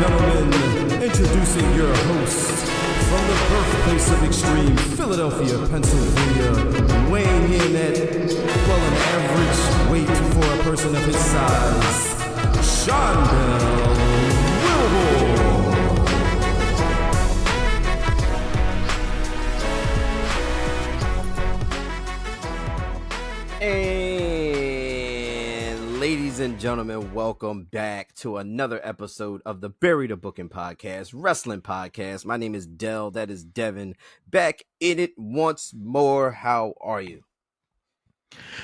gentlemen, introducing your host from the birthplace of extreme, Philadelphia, Pennsylvania, weighing in at, well, an average weight for a person of his size, Sean Wilbur. And ladies and gentlemen, welcome back to another episode of the Bury the Booking Podcast, Wrestling Podcast. My name is Dell. That is Devin. Back in it once more. How are you?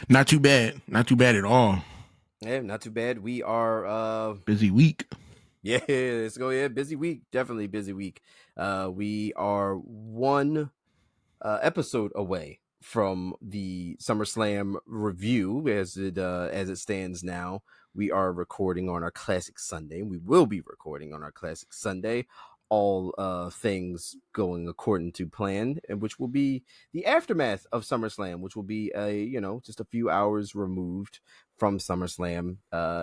Not too bad. Not too bad at all. Yeah, not too bad. We are busy week. Yeah, let's go. Yeah, busy week. Definitely busy week. We are one episode away from the SummerSlam review as it stands now. We are recording on our Classic Sunday. We will be recording on our Classic Sunday. All things going according to plan, and which will be the aftermath of SummerSlam, which will be just a few hours removed from SummerSlam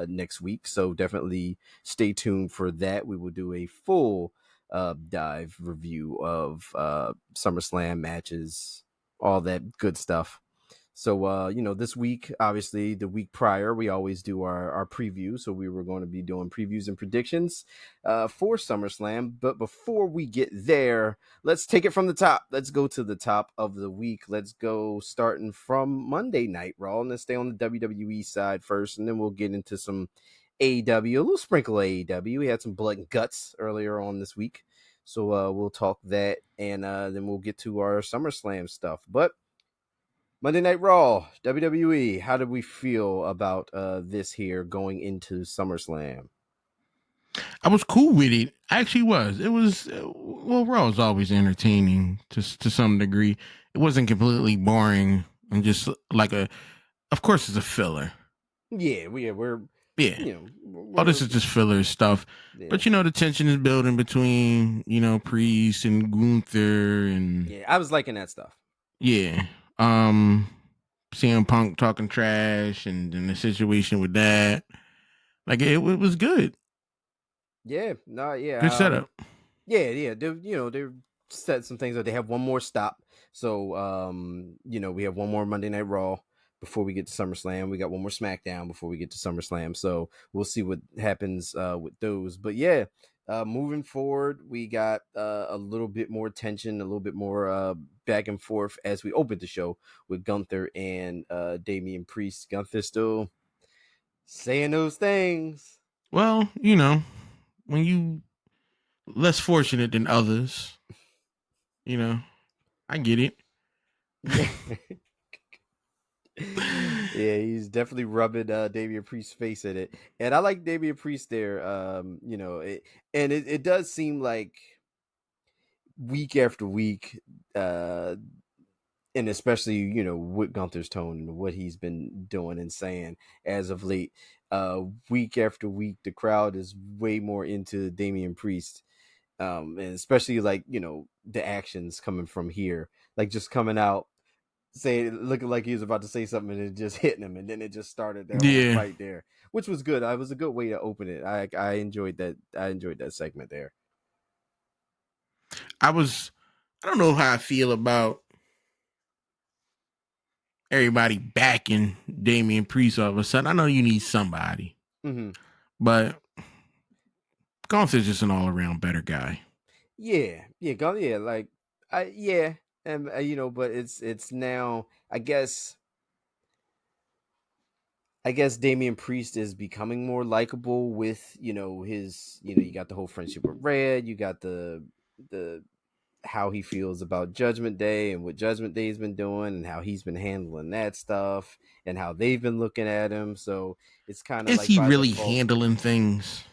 next week. So definitely stay tuned for that. We will do a full dive review of SummerSlam matches, all that good stuff. So this week, obviously the week prior, we always do our preview. So we were going to be doing previews and predictions for SummerSlam. But before we get there, let's take it from the top. Let's go to the top of the week. Let's go starting from Monday Night Raw, and let's stay on the WWE side first, and then we'll get into some AEW, a little sprinkle of AEW. We had some blood and guts earlier on this week. So we'll talk that, and then we'll get to our SummerSlam stuff. But Monday Night Raw, WWE, how did we feel about this here going into SummerSlam? I was cool with it. I actually was. It was, Raw is always entertaining to some degree. It wasn't completely boring and just like of course it's a filler. Yeah, we're this is just filler stuff. Yeah. But the tension is building between Priest and Gunther, and I was liking that stuff. Yeah. CM Punk talking trash and the situation with that. Like it was good. Yeah. Good setup. Yeah. They said some things that they have one more stop. So we have one more Monday Night Raw before we get to SummerSlam. We got one more SmackDown before we get to SummerSlam. So we'll see what happens with those. But yeah, moving forward, we got a little bit more tension, a little bit more back and forth as we opened the show with Gunther and Damian Priest. Gunther still saying those things. Well, when you less fortunate than others, I get it. Yeah, he's definitely rubbing Damian Priest's face in it, and I like Damian Priest there. It does seem like week after week, and especially with Gunther's tone and what he's been doing and saying as of late, week after week, the crowd is way more into Damian Priest, and especially the actions coming from here, like just coming out. Looking like he was about to say something and it just hitting him, and then it just started that whole fight there, which was good. It was a good way to open it. I enjoyed that. I enjoyed that segment there. I don't know how I feel about everybody backing Damian Priest all of a sudden. I know you need somebody, but Gunther's just an all around better guy. Yeah, and but it's now, I guess Damian Priest is becoming more likable with his you got the whole friendship with Red, you got the how he feels about Judgment Day and what Judgment Day's been doing and how he's been handling that stuff and how they've been looking at him. So it's kind of is he really handling things?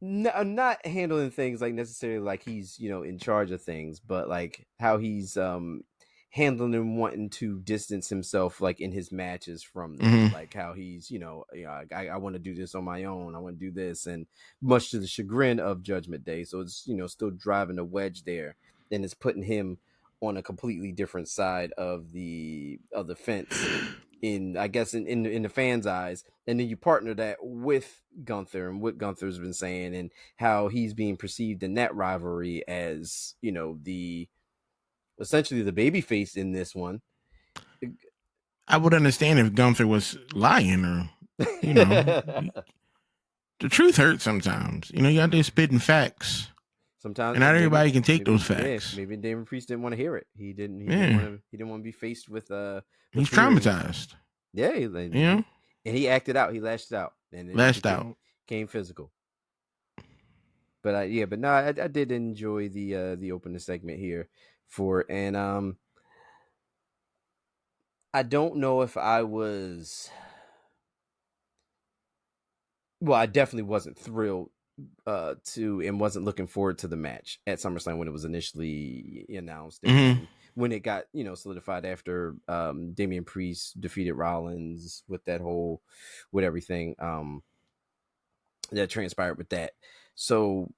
No, not handling things like necessarily like he's in charge of things, but like how he's handling and wanting to distance himself like in his matches from them, like how he's I want to do this on my own, I want to do this, and much to the chagrin of Judgment Day. So it's still driving a wedge there, and it's putting him on a completely different side of the fence in I guess in the fans' eyes, and then you partner that with Gunther and what Gunther's been saying and how he's being perceived in that rivalry as, you know, the essentially the babyface in this one. I would understand if Gunther was lying, or you know, the truth hurts sometimes. You know, you out there spitting facts. Sometimes, and not everybody can take those Yeah, facts. maybe Damien Priest didn't want to hear it. He didn't want to be faced with He's hearing. traumatized. Yeah, and he acted out. He lashed out, and it became physical. But I did enjoy the opening segment here for it, and I don't know if I was. Well, I definitely wasn't thrilled to and wasn't looking forward to the match at SummerSlam when it was initially announced, and when it got, you know, solidified after Damian Priest defeated Rollins with everything that transpired with that. So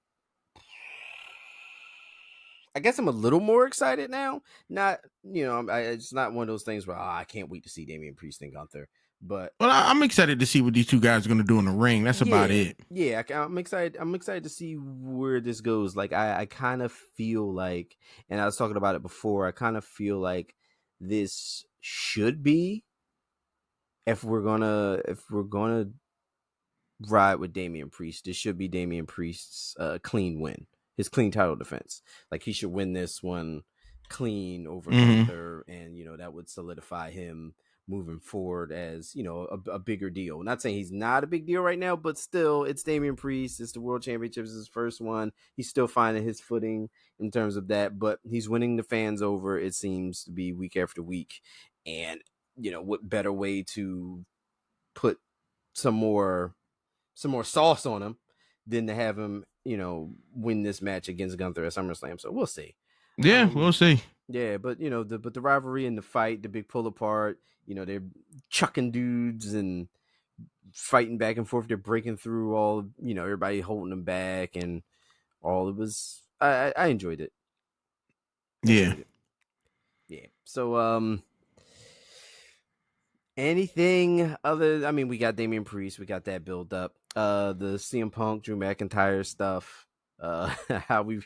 I guess I'm a little more excited now. Not, you know, it's not one of those things where I can't wait to see Damian Priest and Gunther. But I'm excited to see what these two guys are going to do in the ring. That's about it. Yeah, I'm excited. I'm excited to see where this goes. Like I kind of feel like, and I was talking about it before, I kind of feel like this should be, if we're gonna ride with Damian Priest, this should be Damian Priest's clean win, his clean title defense. Like he should win this one clean over Gunther, and you know that would solidify him moving forward as, you know, a bigger deal. Not saying he's not a big deal right now, but still, it's Damian Priest. It's the World Championships, his first one. He's still finding his footing in terms of that, but he's winning the fans over, it seems to be, week after week. And, you know, what better way to put some more sauce on him than to have him, you know, win this match against Gunther at SummerSlam. So we'll see. Yeah, we'll see. Yeah, but you know, the rivalry and the fight, the big pull apart, you know, they're chucking dudes and fighting back and forth. They're breaking through all, you know, everybody holding them back and all. It was, I enjoyed it. Yeah. Yeah. So, anything other? I mean, we got Damian Priest. We got that build up. The CM Punk, Drew McIntyre stuff. How we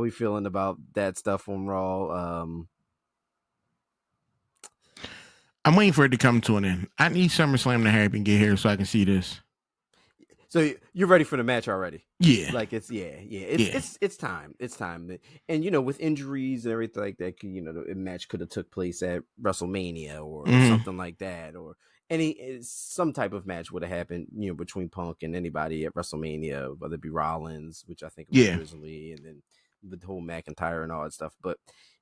feeling about that stuff on Raw? I'm waiting for it to come to an end. I need SummerSlam to happen, get here so I can see this. So you're ready for the match already? Yeah. Like it's time. It's time. And you know, with injuries and everything like that, you know, the match could have took place at WrestleMania or something like that, or some type of match would have happened, you know, between Punk and anybody at WrestleMania, whether it be Rollins, which I think it was originally, and then with the whole McIntyre and all that stuff. But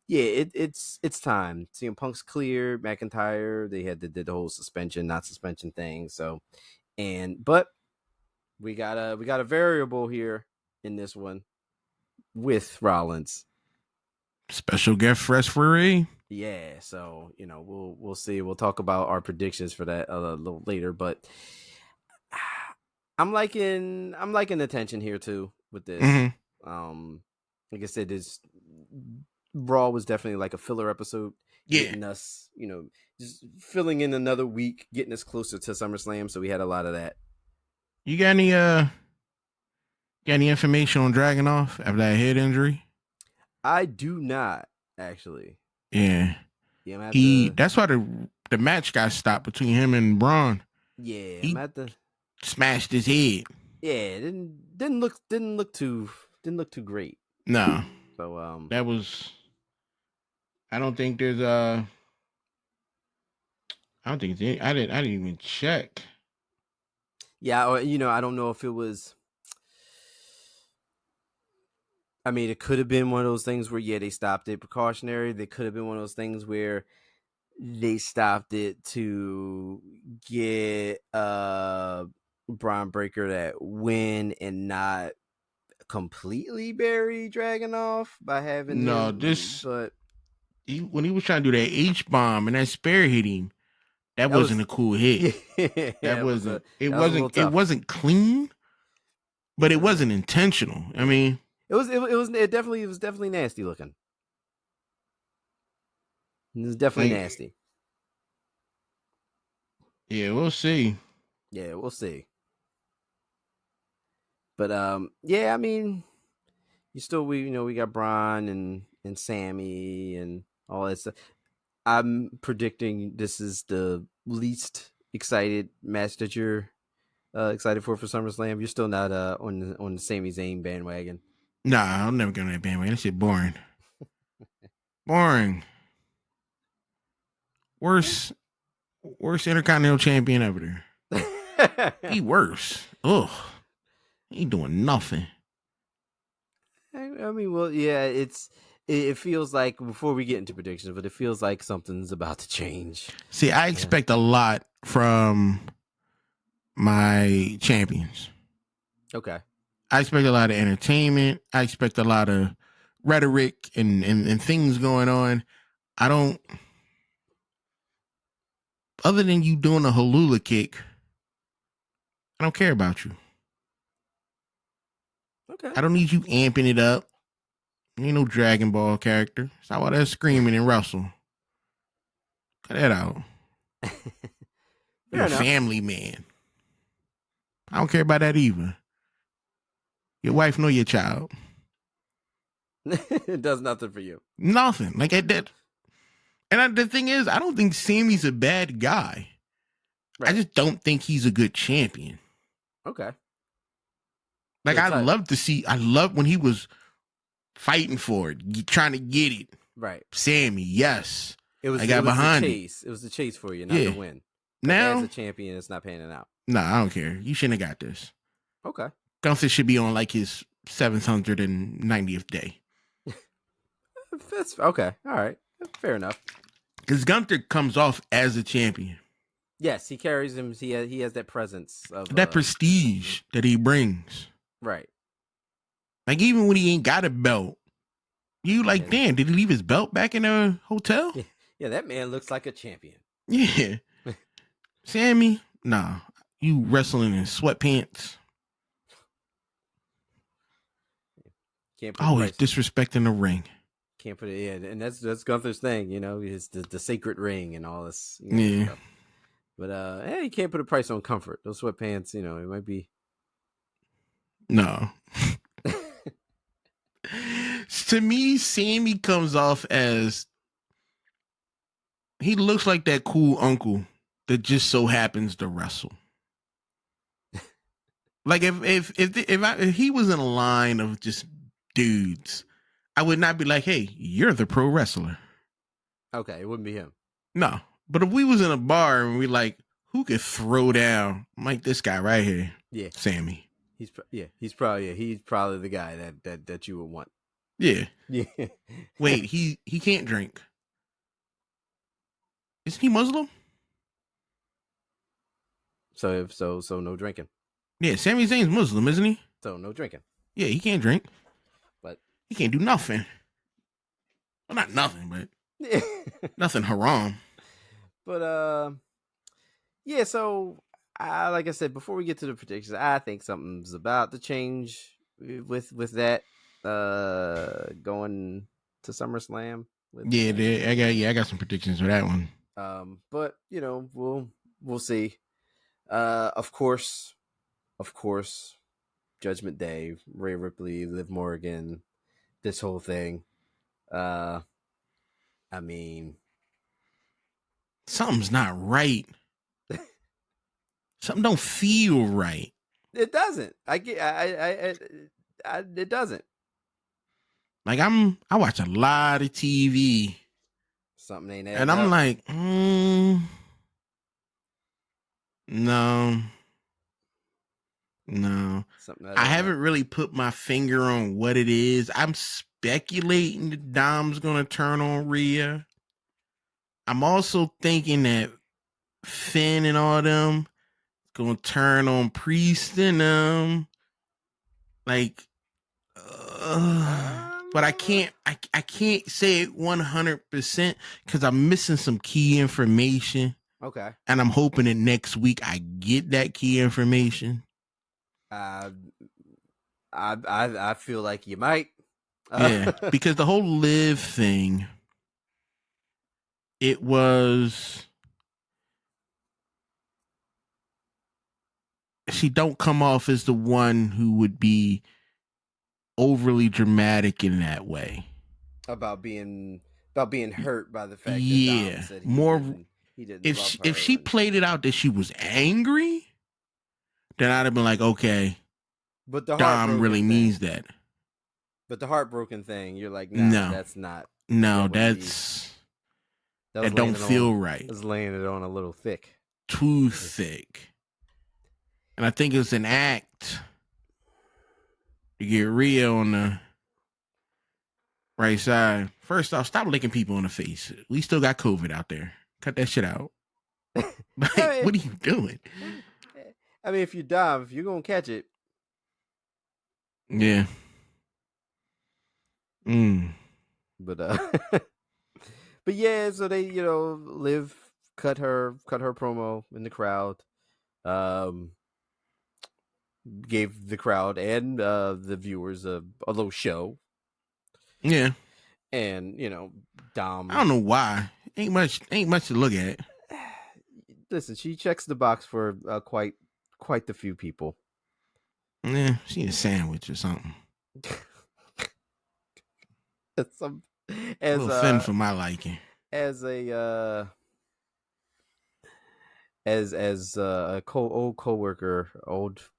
yeah, it's time. CM Punk's clear. McIntyre, they did the whole suspension, not suspension thing. So, but we got a variable here in this one with Rollins. Special guest referee. Yeah, so you know, we'll see. We'll talk about our predictions for that a little later, but I'm liking the tension here too with this. Like I said, this Raw was definitely like a filler episode, getting us, you know, just filling in another week, getting us closer to SummerSlam. So we had a lot of that. You got any information on Dragunov after that head injury? I do not, actually. Yeah. That's why the match got stopped between him and Braun. Yeah, he smashed his head. Yeah, it didn't look too great. No. So that was. I don't think there's I don't think it's I didn't even check. Yeah, or you know, I don't know if it was. I mean, it could have been one of those things where they stopped it precautionary. They could have been one of those things where they stopped it to get Braun Breaker that win and not completely bury Dragunov by having but when he was trying to do that H-bomb and that spear hit him, that wasn't a cool hit. Yeah, it wasn't clean, but it wasn't intentional. I mean, it was definitely nasty looking. It was definitely nasty. Yeah, we'll see. Yeah, we'll see. But yeah, I mean, we got Braun and Sammy and all that stuff. I'm predicting this is the least excited match that you're excited for SummerSlam. You're still not on the Sami Zayn bandwagon. Nah, I'll never get on that bandwagon. That shit boring. Boring. Worst Intercontinental Champion ever. He worse. Ugh. He ain't doing nothing. I mean, well, yeah, it feels like, before we get into predictions, but it feels like something's about to change. See, I expect a lot from my champions. Okay. I expect a lot of entertainment. I expect a lot of rhetoric and things going on. I don't, other than you doing a halula kick, I don't care about you. Okay. I don't need you amping it up. You ain't no Dragon Ball character. Stop all that screaming and wrestle. Cut that out. You're a family man. I don't care about that either. Your wife nor your child. It does nothing for you. Nothing. Like that. And the thing is, I don't think Sammy's a bad guy. Right. I just don't think he's a good champion. Okay. Like, I love when he was fighting for it, trying to get it. Right. Sammy, yes. It was behind the chase. It was the chase for you, not the win. But now, as a champion, it's not panning out. Nah, I don't care. You shouldn't have got this. Okay. Gunther should be on like his 790th day. That's okay. All right. Fair enough. Because Gunther comes off as a champion. Yes, he carries him. He has that presence of that prestige that he brings. Right. Like, even when he ain't got a belt, you like, damn, did he leave his belt back in the hotel? Yeah, that man looks like a champion. Yeah. Sammy, nah. You wrestling in sweatpants. Always disrespecting the ring. Can't put it in, and that's Gunther's thing, is the sacred ring and all this. Stuff. But you can't put a price on comfort. Those sweatpants, it might be. No. To me, Sammy comes off as, he looks like that cool uncle that just so happens to wrestle. Like, if he was in a line of just dudes, I would not be like, hey, you're the pro wrestler. Okay, it wouldn't be him. No. But if we was in a bar and we like, who could throw down? I'm like, this guy right here. Yeah. Sammy. He's probably the guy that you would want. Yeah. Yeah. Wait, he can't drink. Isn't he Muslim? So no drinking. Yeah, Sami Zayn's Muslim, isn't he? So no drinking. Yeah, he can't drink. But he can't do nothing. Well, not nothing, but nothing haram. But yeah, so like I said, before we get to the predictions, I think something's about to change with that going to SummerSlam. I got some predictions for that one. But we'll see. Of course, Judgment Day, Rhea Ripley, Liv Morgan, this whole thing. I mean, something's not right. Something don't feel right. It doesn't. It doesn't. Like, I watch a lot of TV. Something ain't and I'm up. Like, no. I haven't really put my finger on what it is. I'm speculating that Dom's gonna turn on Rhea. I'm also thinking that Finn and all them gonna turn on Priest and them. Like, but I can't say it 100% because I'm missing some key information. Okay. And I'm hoping that next week I get that key information. I feel like you might. Yeah, because the whole Liv thing, it was she don't come off as the one who would be overly dramatic in that way. About being hurt by the fact that Dom said he didn't love her. If she played it out that she was angry, then I'd have been like, okay, but the Dom really means that. But the heartbroken thing, you're like, no, that's not. No, that don't feel right. It's laying it on a little thick. Too thick. And I think it's an act to get Rhea on the right side. First off, stop licking people in the face. We still got COVID out there. Cut that shit out. Like, what are you doing? I mean, if you dive, you're going to catch it. Yeah. But but yeah, so they, Liv cut her promo in the crowd. Gave the crowd and the viewers a little show. Yeah. And, Dom, I don't know why. Ain't much to look at. Listen, she checks the box for quite the few people. Yeah, she a sandwich or something. A little thin for my liking. As a old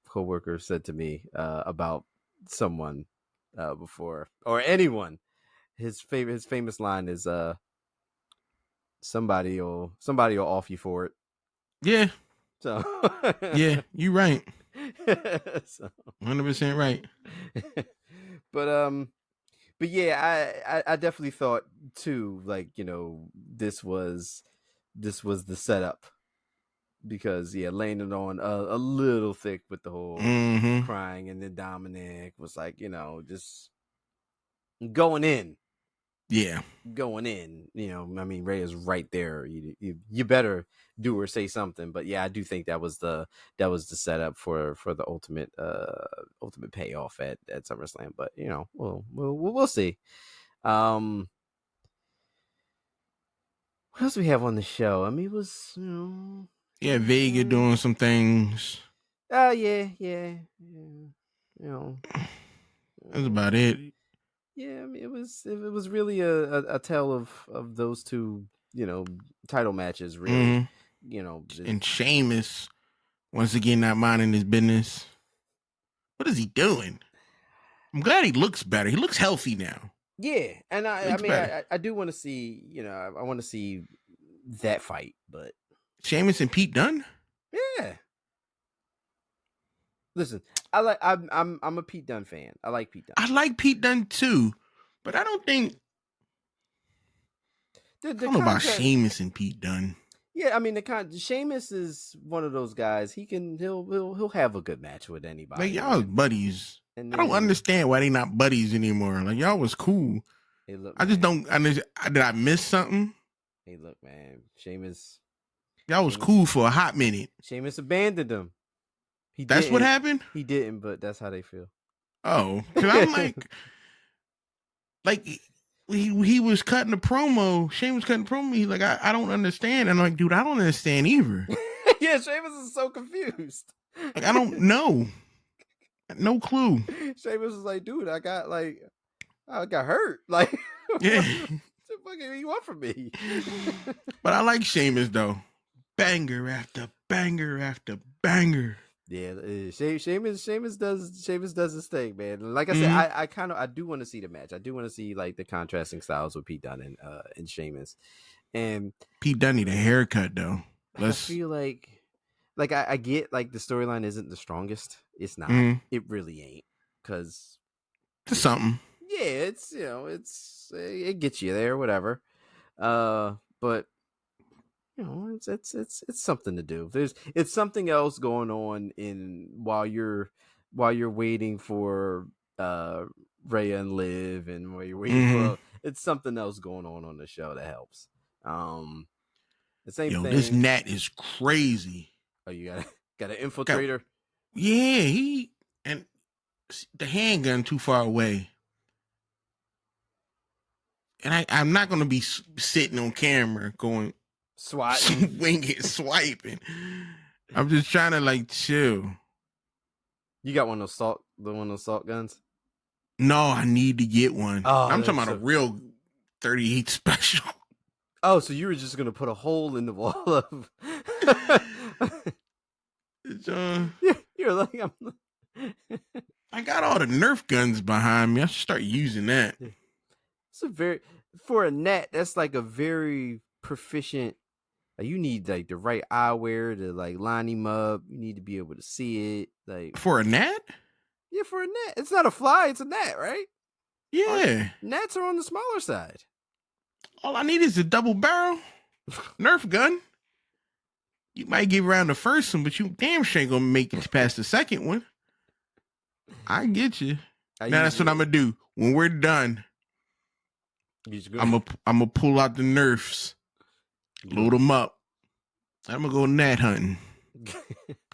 coworker said to me about someone before, or anyone, his famous line is somebody will off you for it. Yeah. So yeah, you right. So 100% right. But yeah, I definitely thought too, like, this was the setup, because laying it on a little thick with the whole crying, and then Dominic was like, just going in. Yeah, going in. I mean, Ray is right there. You better do or say something. But yeah, I do think that was the setup for the ultimate payoff at SummerSlam. But we'll see. What else do we have on the show? I mean, it was Vega doing some things. Yeah. That's about it. Yeah, I mean, it was really a tale of those two, title matches, really. And Sheamus once again not minding his business. What is he doing? I'm glad he looks better. He looks healthy now. Yeah, and I do want to see, I want to see that fight, but Sheamus and Pete Dunne? Yeah. Listen, I'm a Pete Dunne fan. I like Pete Dunne. I like Pete Dunne too, but I don't think I don't know about Sheamus and Pete Dunne. Yeah, I mean Sheamus is one of those guys. He'll have a good match with anybody. Like, y'all buddies. And I don't understand why they not buddies anymore. Like, y'all was cool. Hey, look, I just don't understand. Did I miss something? Hey, look, man. Sheamus. Y'all was cool for a hot minute. Sheamus abandoned him. That's what happened? He didn't, but that's how they feel. Oh, because I'm like he was cutting the promo. Sheamus cutting the promo. He's like, I don't understand. And I'm like, dude, I don't understand either. Yeah, Sheamus is so confused. Like, I don't know. No clue. Sheamus was like, dude, I got hurt. Like, yeah. What do you want from me? But I like Sheamus though. Banger after banger after banger. Yeah, Sheamus does his thing, man. Like I said, I do want to see the match. I do want to see like the contrasting styles with Pete Dunne and Sheamus. And Pete Dunne need a haircut though. I feel like I get like the storyline isn't the strongest. It's not. It really ain't. Cause it's something. Yeah, it's it gets you there, whatever. But it's something to do. It's something else going on while you're waiting for Rhea and Liv, and while you're waiting for it's something else going on the show that helps. The same thing. This Nat is crazy. Oh, you got an infiltrator? Yeah, he and the handgun too far away. And I'm not going to be sitting on camera going swiping. I'm just trying to like chill. You got one of those salt guns? No, I need to get one. Oh, I'm talking about so... a real 38 special. Oh, so you were just gonna put a hole in the wall of? It's, You're like I'm. I got all the Nerf guns behind me. I should start using that. It's a very for a net. That's like a very proficient. Like you need like the right eyewear to like line him up. You need to be able to see it. Like For a net? yeah, for a net. It's not a fly. It's a net, right? Yeah. Nets are on the smaller side. All I need is a double barrel Nerf gun. You might get around the first one, but you damn sure ain't gonna make it past the second one. I get you. Now that's what I'm gonna do. When we're done, I'm gonna pull out the Nerfs, load them up. I'm gonna go net hunting.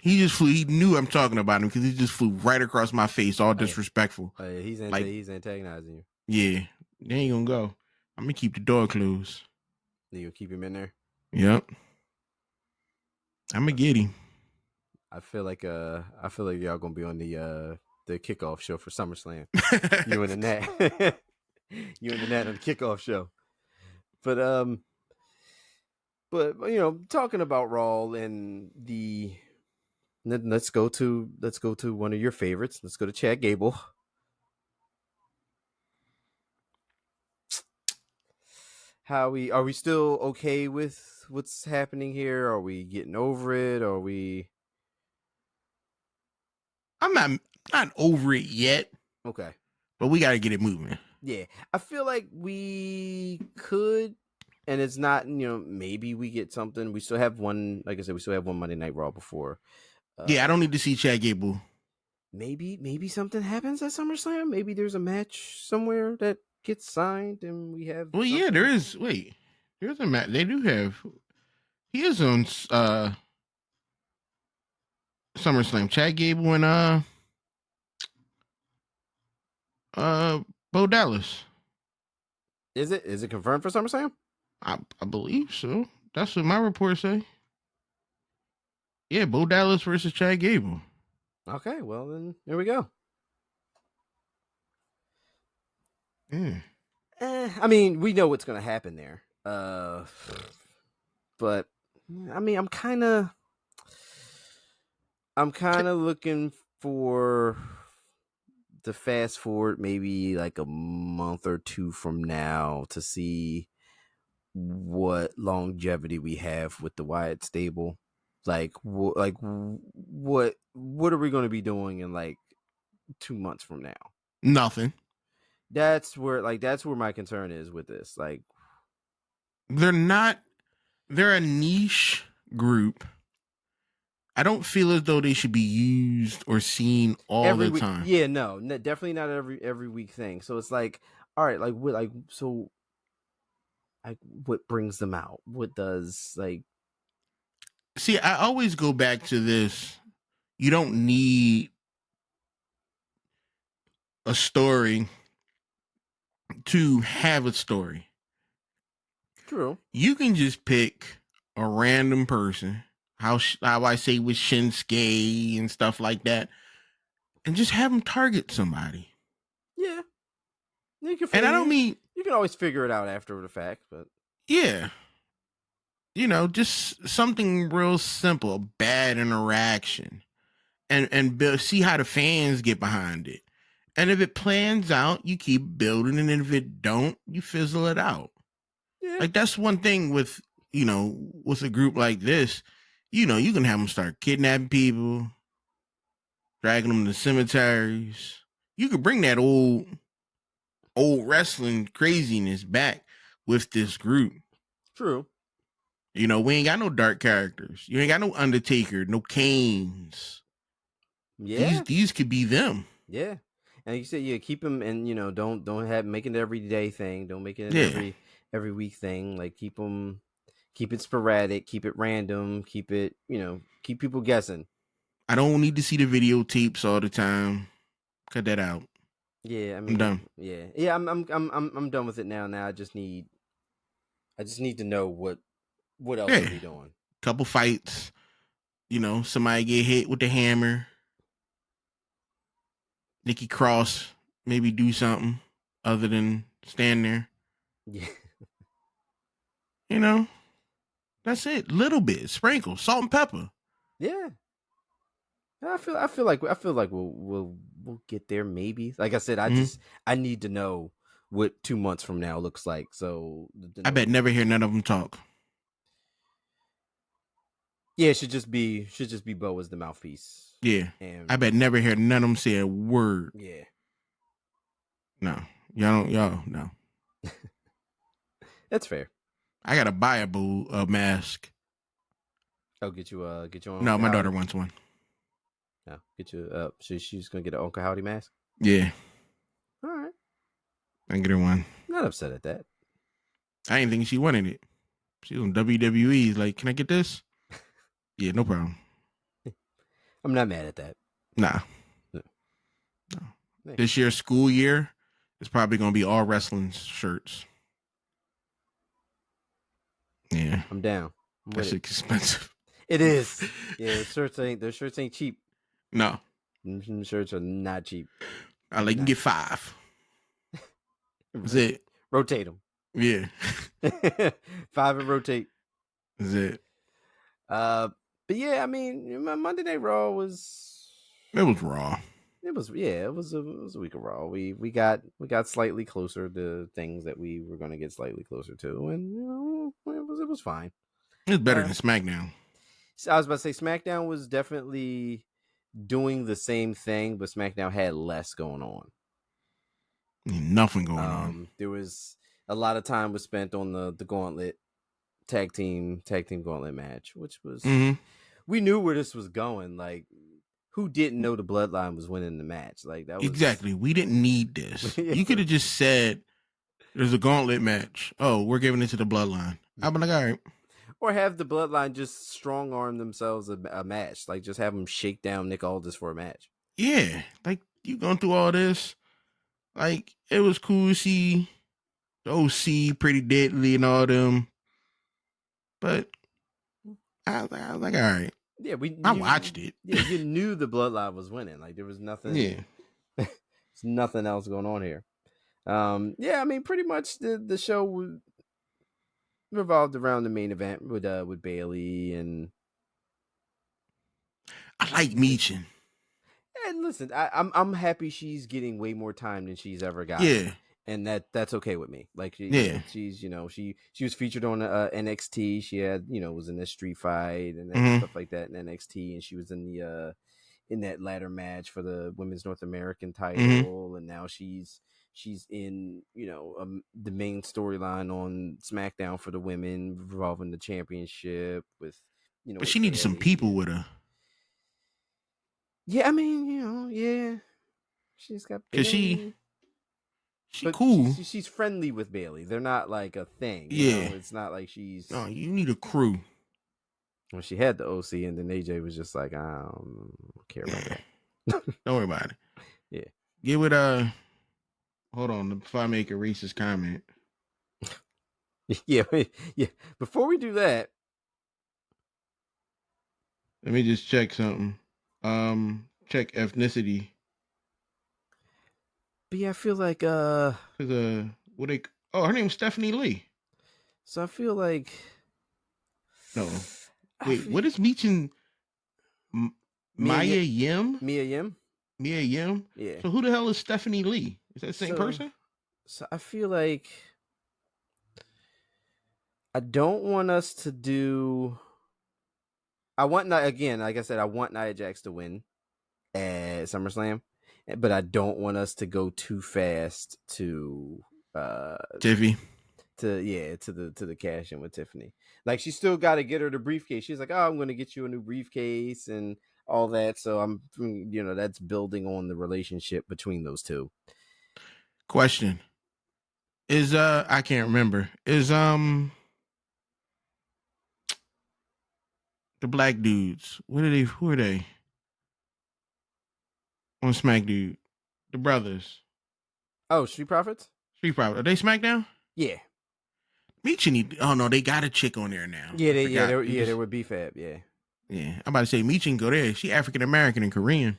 He just flew. He knew I'm talking about him because he just flew right across my face, all disrespectful. Oh, yeah, he's antagonizing you. Yeah, they ain't gonna go. I'm gonna keep the door closed. You'll keep him in there. Yep. I'm gonna get him. I feel like y'all gonna be on the kickoff show for SummerSlam. You and the net. You and the net on the kickoff show. But you know, talking about Raw and let's go to one of your favorites. Let's go to Chad Gable. Are we still okay with what's happening here? Are we getting over it? Are we? I'm not over it yet. Okay. But we got to get it moving. Yeah. I feel like we could, and it's not, you know, maybe we get something. We still have one, like I said, we still have one Monday Night Raw before. Yeah, I don't need to see Chad Gable. Maybe something happens at SummerSlam. Maybe there's a match somewhere that gets signed and we have. Well, yeah, there is. Wait, there's a match. They do have. He is on SummerSlam. Chad Gable and Bo Dallas. Is it confirmed for SummerSlam? I believe so. That's what my reports say. Yeah, Bo Dallas versus Chad Gable. Okay, well then here we go. Yeah. I mean, we know what's gonna happen there. But I mean, I'm kind of looking for the fast forward maybe like a month or two from now to see what longevity we have with the Wyatt stable. Like what are we going to be doing in like 2 months from now? Nothing. That's where my concern is with this. Like they're a niche group. I don't feel as though they should be used or seen all every the week. time. Yeah, no, definitely not every week thing. So it's like, all right, like what, like so, like what brings them out? What does like? See, I always go back to this. You don't need a story to have a story. True. You can just pick a random person, how I say with Shinsuke and stuff like that, and just have them target somebody. Yeah. You can. And I don't mean you can always figure it out after the fact, but yeah. You know, just something real simple, a bad interaction, and see how the fans get behind it. And if it plans out, you keep building, and if it don't, you fizzle it out. Yeah. Like that's one thing with, you know, with a group like this, you know, you can have them start kidnapping people, dragging them to cemeteries. You could bring that old wrestling craziness back with this group. True. You know, we ain't got no dark characters. You ain't got no Undertaker, no Kanes. Yeah. These could be them. Yeah. And you said, yeah, keep them, and you know, don't make it an everyday thing. Don't make it an every week thing. Like keep it sporadic, keep it random, keep it, you know, keep people guessing. I don't need to see the videotapes all the time. Cut that out. Yeah, I mean, I'm done. Yeah. I'm done with it now. Now I just need to know what else are we doing. Couple fights, you know, somebody get hit with the hammer. Nikki Cross maybe do something other than stand there. Yeah. You know, that's it. Little bit, sprinkle, salt and pepper. Yeah. I feel like we'll get there maybe. Like I said, I need to know what 2 months from now looks like. So I bet never hear none of them talk. Yeah, it should just be Bo as the mouthpiece. Yeah, and I bet never hear none of them say a word. Yeah, no, y'all no. That's fair. I gotta buy a mask. Oh, get you on. No, my daughter wants one. No, get you. She's gonna get an Uncle Howdy mask. Yeah. All right. I can get her one. Not upset at that. I didn't think she wanted it. She was on WWE. Like, can I get this? Yeah, no problem. I'm not mad at that. Nah. No. This year's school year is probably gonna be all wrestling shirts. Yeah, I'm down. That's expensive. It is. Yeah, those shirts ain't cheap. No, shirts are not cheap. I like you get 5. That's it. Rotate them. Yeah. 5 and rotate. That's it. But yeah, I mean, Monday Night Raw was. It was Raw. It was a week of Raw. We got slightly closer to things that we were going to get slightly closer to, and it was fine. It was better than SmackDown. I was about to say SmackDown was definitely doing the same thing, but SmackDown had less going on. Nothing going on. There was a lot of time was spent on the gauntlet tag team gauntlet match, which was we knew where this was going. Like, who didn't know the Bloodline was winning the match? Like, that was exactly. We didn't need this. You could have just said there's a gauntlet match. Oh, we're giving it to the Bloodline. I'd be like, all right. Or have the Bloodline just strong arm themselves a match. Like, just have them shake down Nick Aldis for a match. Yeah. Like, you going through all this. Like, it was cool to see the OC, Pretty Deadly, and all them. But I was like, all right. Yeah, I watched it. Yeah, you knew the Bloodline was winning. Like, there was nothing. Yeah, there's nothing else going on here. Yeah, I mean, pretty much the show revolved around the main event with Bayley, and I like Meechin. And listen, I'm happy she's getting way more time than she's ever gotten. Yeah. And that's okay with me. Like, she's she was featured on NXT. She had was in this street fight and stuff like that in NXT, and she was in the in that ladder match for the Women's North American title, and now she's in the main storyline on SmackDown for the women revolving the championship with But she needed some people with her. Yeah, I mean yeah, she's got because she cool. She's friendly with Bayley. They're not like a thing. Yeah, it's not like she's. No, you need a crew. Well, she had the OC, and then AJ was just like, I don't care about that. Don't worry about it. Yeah. Get with Hold on, before I make a racist comment. Yeah. Before we do that, let me just check something. Check ethnicity. But yeah, I feel like her name's Stephanie Lee. So I feel like what is Meechin? Mia Yim? Mia Yim? Yeah. So who the hell is Stephanie Lee? Is that the same person? So I feel like I don't want us to do. I want like I said, I want Nia Jax to win at SummerSlam, but I don't want us to go too fast to Tiffy. To the cash in with Tiffany. Like, she still got to get her the briefcase. She's like, oh, I'm going to get you a new briefcase and all that. So I'm, that's building on the relationship between those two. Question is, I can't remember. Is the black dudes? Who are they? On SmackDown, the brothers. Oh, Street Profits. Are they SmackDown? Yeah. Meechin. Oh no, they got a chick on there now. Yeah, they were BFAB. Yeah. I'm about to say Meechin go there. She African American and Korean.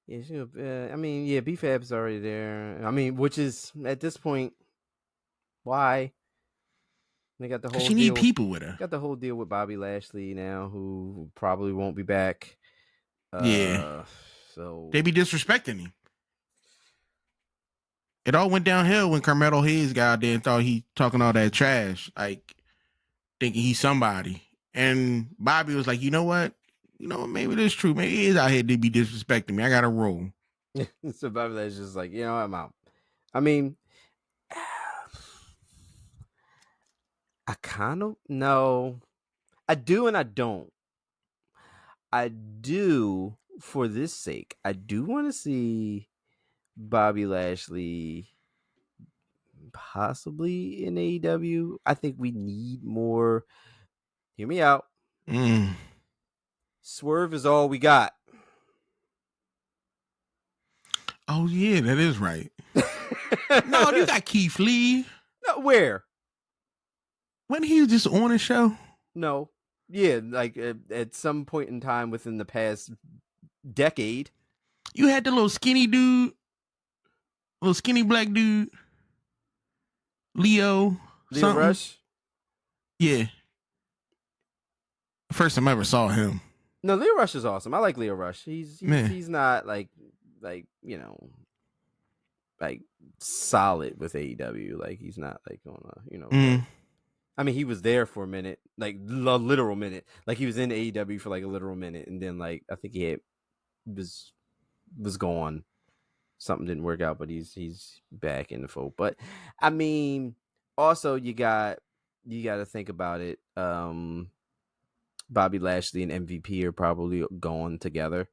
I mean, yeah, B-Fab's already there. I mean, which is at this point, why they got the Because whole she need deal? people with her. Got the whole deal with Bobby Lashley now, who probably won't be back. Yeah. So They be disrespecting him. It all went downhill when Carmelo Hayes got out there and thought he talking all that trash, like thinking he's somebody. And Bobby was like, you know what? Maybe that's true. Maybe he is out here to be disrespecting me. I got to roll. so Bobby Lashley's just like, I'm out. I mean, I kind of no, I do and I don't. I do for this sake. I do want to see Bobby Lashley possibly in AEW. I think we need more. Hear me out. Swerve is all we got. Oh, yeah, that is right. No, you got Keith Lee. No, where? When he was just on a show? No. Yeah, like at some point in time within the past decade. You had the little skinny dude, little skinny black dude, Leo something. Rush? Yeah. First time I ever saw him. No, Leo Rush is awesome. I like Leo Rush. He's not like like solid with AEW. Like he's not like on a I mean, he was there for a minute, like a literal minute. Like he was in AEW for like a literal minute, and then like I think he was gone. Something didn't work out, but he's back in the fold. But I mean, also you got to think about it. Bobby Lashley and MVP are probably going together.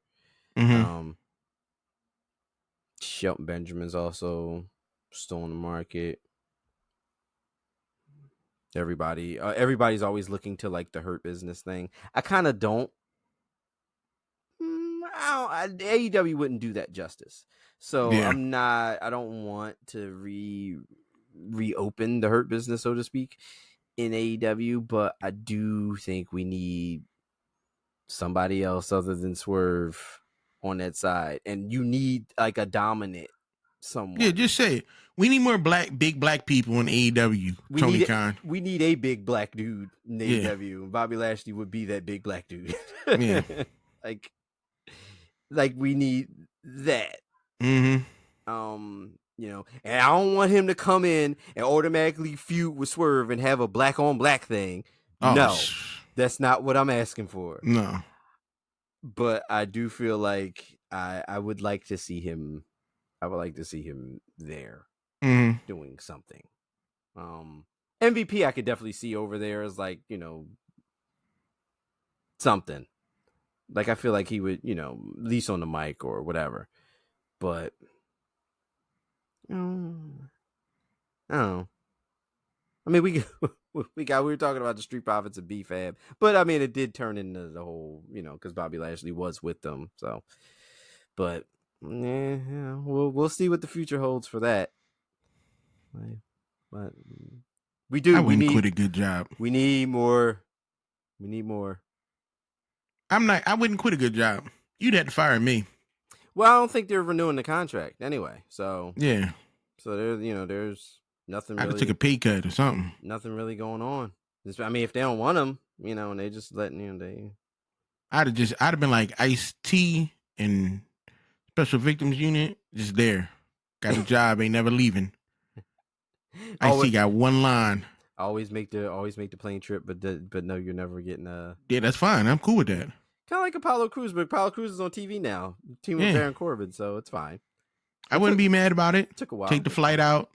Shelton Benjamin's also still on the market. Everybody's always looking to like the Hurt Business thing. I kind of don't. AEW wouldn't do that justice. So yeah. I don't want to reopen the Hurt Business, so to speak, in AEW, but I do think we need somebody else other than Swerve on that side. And you need like a dominant someone. Yeah, just say it. We need more big black people in AEW. Tony Khan. We need a big black dude in AEW. Bobby Lashley would be that big black dude. Yeah. Like we need that. Mm-hmm. And I don't want him to come in and automatically feud with Swerve and have a black on black thing. No, that's not what I'm asking for. No. But I do feel like I would like to see him. I would like to see him there doing something. MVP I could definitely see over there as like, something. Like I feel like he would, at least on the mic or whatever. But I don't know. I mean, we were talking about the Street Profits of B-Fab, but I mean, it did turn into the whole, because Bobby Lashley was with them. So, but we'll see what the future holds for that. But we do. I wouldn't quit a good job. We need more. I wouldn't quit a good job. You'd have to fire me. Well, I don't think they're renewing the contract anyway. So yeah. So there's nothing. I could take a pay cut or something. Nothing really going on. I mean, if they don't want them, and they just letting they. I'd have been like Ice-T and Special Victims Unit, just there. Got a job, ain't never leaving. Ice-T got one line. Always make the plane trip, but no, you're never getting a. Yeah, that's fine. I'm cool with that. Kind of like Apollo Crews, but Apollo Crews is on TV now, team with Baron Corbin, so it's fine. I wouldn't be mad about it. Took a while. Take the flight out,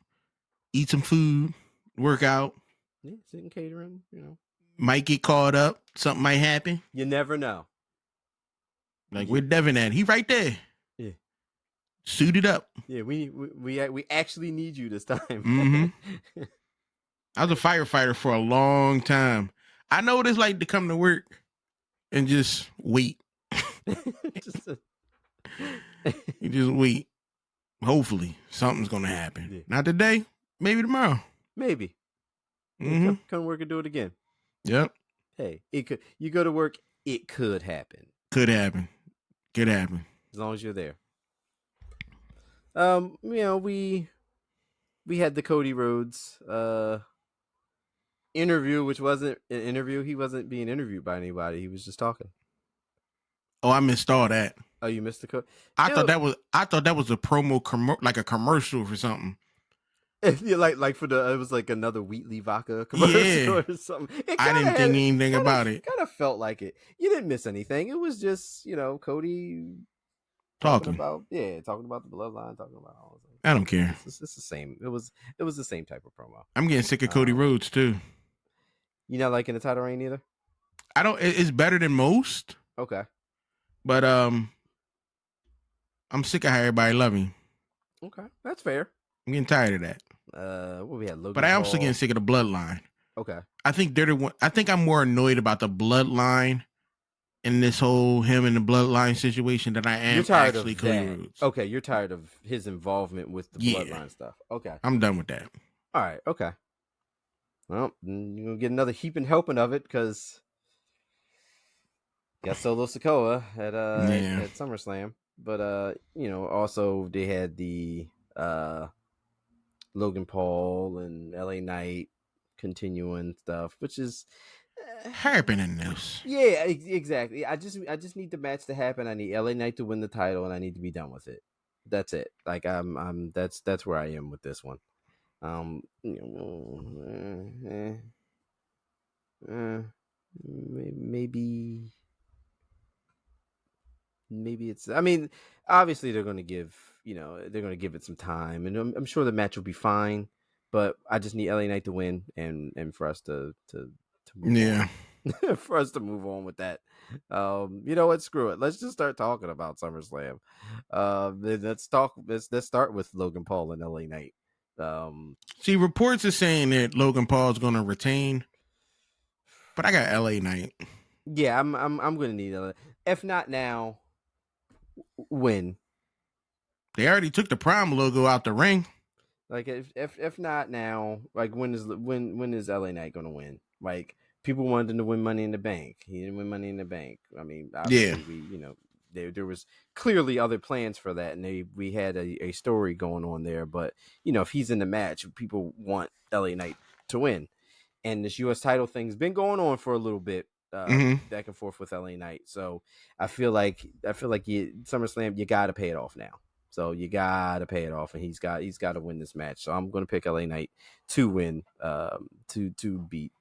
eat some food, work out. Yeah, sitting catering, Might get caught up. Something might happen. You never know. Like where Devin at? He right there. Yeah. Suited up. Yeah, we actually need you this time. Mm-hmm. I was a firefighter for a long time. I know what it's like to come to work and just wait. You just wait. Hopefully, something's gonna happen. Yeah. Not today. Maybe tomorrow. Maybe. Mm-hmm. Come work and do it again. Yep. Hey, it could. You go to work. It could happen. Could happen. Could happen. As long as you're there. We had the Cody Rhodes interview, which wasn't an interview. He wasn't being interviewed by anybody. He was just talking. Oh, I missed all that. Oh, you missed the Cody. I thought that was a promo like a commercial for something. Yeah, like for it was like another Wheatley vodka commercial or something. I didn't think anything about it. Kind of felt like it. You didn't miss anything. It was just Cody talking about the bloodline, talking about all of I don't care. It's the same. It was the same type of promo. I'm getting sick of Cody Rhodes too. You not liking the title reign either? I don't. It's better than most. Okay. But I'm sick of how everybody love him. Okay, that's fair. I'm getting tired of that. What we had, Logan but I am Paul. also getting sick of the bloodline. Okay. I think they're the one. I think I'm more annoyed about the bloodline in this whole him and the bloodline situation than I am actually Cody Rhodes. Okay, you're tired of his involvement with the bloodline stuff. Okay. I'm done with that. All right, okay. Well, you're going to get another heaping helping of it because got Solo Sikoa at SummerSlam. But, also they had the Logan Paul and LA Knight continuing stuff, which is happening this. Yeah, exactly. I just need the match to happen. I need LA Knight to win the title, and I need to be done with it. That's it. Like that's where I am with this one. Maybe it's. I mean, obviously they're going to give it some time, and I'm sure the match will be fine. But I just need LA Knight to win, and for us to move on. For us to move on with that. You know what? Screw it. Let's just start talking about SummerSlam. Let's start with Logan Paul and LA Knight. See, reports are saying that Logan Paul is going to retain, but I got LA Knight. Yeah, I'm going to need LA. If not now, when? They already took the Prime logo out the ring. Like if not now, like when is LA Knight going to win? Like people wanted him to win Money in the Bank. He didn't win Money in the Bank. I mean, obviously there was clearly other plans for that, and we had a story going on there. But if he's in the match, people want LA Knight to win, and this U.S. title thing's been going on for a little bit, back and forth with LA Knight. So I feel like SummerSlam, you got to pay it off now. So you got to pay it off, and he's got to win this match. So I'm going to pick LA Knight to win, to beat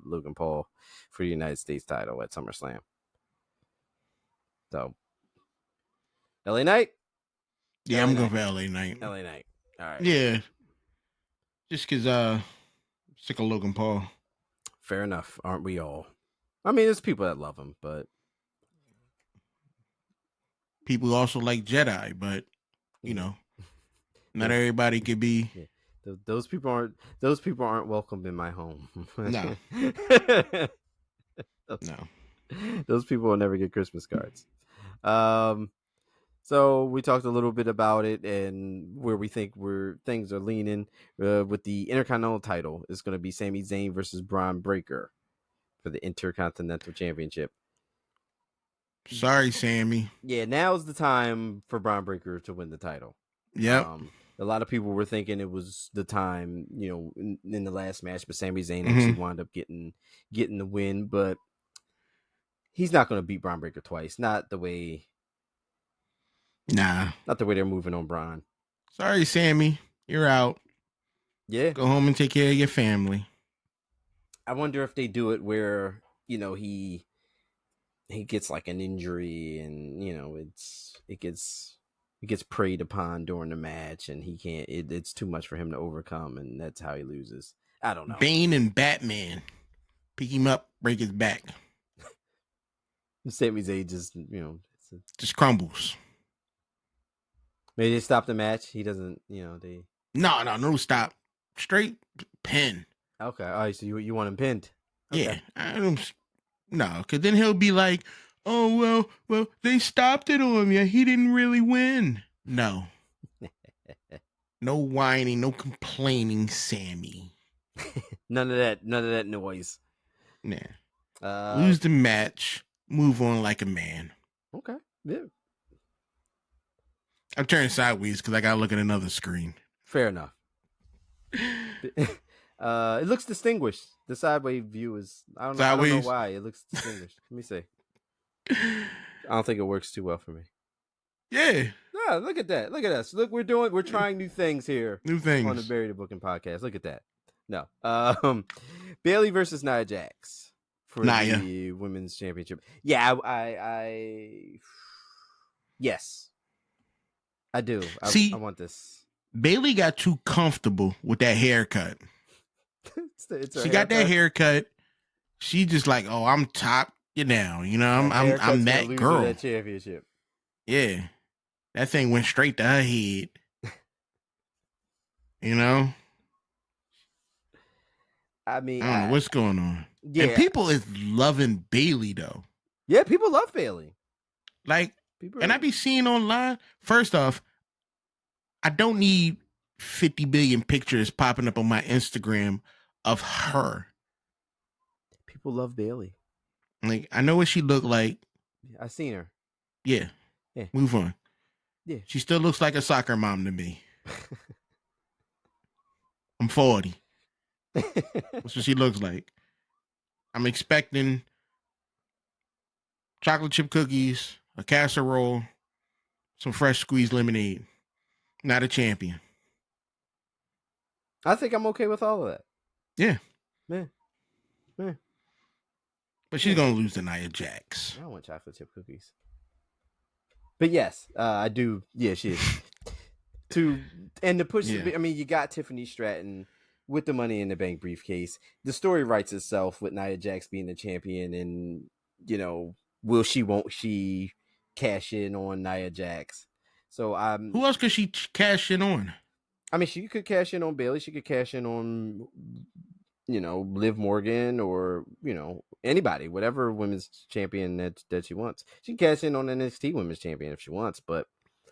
Logan Paul for the United States title at SummerSlam. So LA Knight? Yeah, I'm going for LA Knight. LA Knight. All right. Yeah. Just because sick of Logan Paul. Fair enough. Aren't we all? I mean, there's people that love him, but people also like Jedi, but not everybody could be. Yeah. Those people aren't welcome in my home. No. No. Those people will never get Christmas cards. So we talked a little bit about it and where we think things are leaning with the Intercontinental title. It's going to be Sami Zayn versus Braun Breaker for the Intercontinental Championship. Sorry, Sammy. Yeah, now's the time for Braun Breaker to win the title. Yep. A lot of people were thinking it was the time, in the last match, but Sami Zayn actually wound up getting the win. But he's not going to beat Braun Breaker twice. Not the way. Nah. Not the way they're moving on Braun. Sorry, Sammy. You're out. Yeah. Go home and take care of your family. I wonder if they do it where, he gets like an injury and, it gets preyed upon during the match and he can't, it's too much for him to overcome and that's how he loses. I don't know. Bane and Batman. Pick him up, break his back. Sami Zayn just, just crumbles. Maybe they stop the match. He doesn't, they. No stop. Straight pin. Okay. All right. So you want him pinned? Okay. Yeah. No, because then he'll be like, oh, well, they stopped it on him. Yeah, he didn't really win. No. No whining, no complaining, Sammy. None of that noise. Nah. Lose the match. Move on like a man. Okay. Yeah. I'm turning sideways because I gotta look at another screen. Fair enough. It looks distinguished. The sideways view is I don't know why it looks distinguished. Let me see. I don't think it works too well for me. Yeah. No, look at that. Look at us. Look, we're trying new things here. New things on the Bury the Booking podcast. Look at that. No. Bailey versus Nia Jax for the women's championship. Yeah, I yes. I do. I want this. Bailey got too comfortable with that haircut. She got that haircut. She just like, oh, I'm top you now. You know, I'm that girl. That championship. Yeah. That thing went straight to her head. You know? I mean, I don't know what's going on. Yeah. And people is loving Bailey though. Yeah, people love Bailey. Like, I be seeing online, first off, I don't need 50 billion pictures popping up on my Instagram of her. People love Bailey. Like, I know what she looked like. I seen her. Yeah. Move on. Yeah. She still looks like a soccer mom to me. I'm 40. That's what she looks like. I'm expecting chocolate chip cookies, a casserole, some fresh squeezed lemonade. Not a champion. I think I'm okay with all of that. Yeah. Yeah. But she's going to lose to Nia Jax. I don't want chocolate chip cookies. But yes, I do. Yeah, she is. To push, I mean, you got Tiffany Stratton with the Money in the Bank briefcase. The story writes itself with Nia Jax being the champion, and won't she cash in on Nia Jax? So who else could she cash in on? I mean, she could cash in on Bailey. She could cash in on Liv Morgan, or anybody, whatever women's champion that she wants. She can cash in on NXT women's champion if she wants. But